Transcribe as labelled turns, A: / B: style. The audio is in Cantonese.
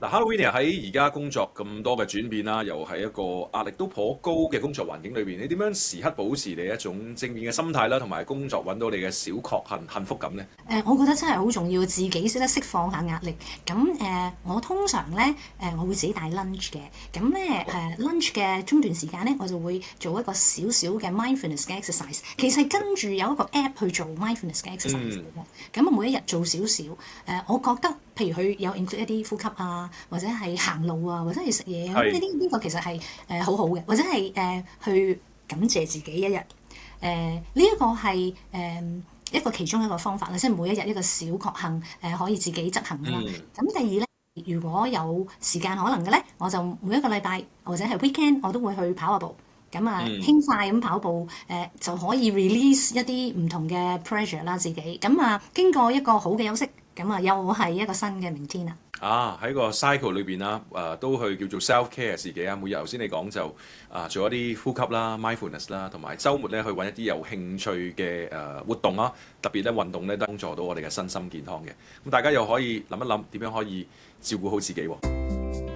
A: 嗱，Halloween 喺而家工作咁多嘅轉變啦，又係一個壓力都頗高嘅工作環境裏邊，你點樣時刻保持你一種正面嘅心態啦，同埋工作揾到你嘅小確幸福感呢？
B: 我覺得真係好重要，自己識得釋放下壓力。咁我通常咧我會自己帶 lunch 嘅。咁咧lunch 嘅中段時間咧，我就會做一個少少嘅 mindfulness 嘅 exercise。其實跟住有一個 app 去做 mindfulness 嘅 exercise 嘅。咁每一日做少少。我覺得譬如佢有 include 一啲呼吸啊，或者係行路啊，或者係食嘢啊，咁
A: 係，
B: 呢個其實係好好嘅，或者係去感謝自己一日。呢一個係一個其中一個方法啦，即係每一日一個小確幸可以自己執行啦。
A: 嗯
B: 咁第二咧，如果有時間可能嘅咧，我就每一個禮拜或者係 weekend 我都會去跑下步。咁啊，
A: 嗯。
B: 輕快咁跑步，就可以 release 一啲唔同嘅 pressure 啦自己。咁啊，經過一個好嘅休息，咁啊又係一個新嘅明天啦。
A: 喺個 cycle 裏邊啦，都去叫做 self care 自己啊。每日頭先你講就做一啲呼吸啦、mindfulness 啦，同埋週末咧去揾一啲有興趣嘅活動啦。特別咧運動咧都幫助到我哋嘅身心健康嘅。咁大家又可以諗一諗點樣可以照顧好自己喎。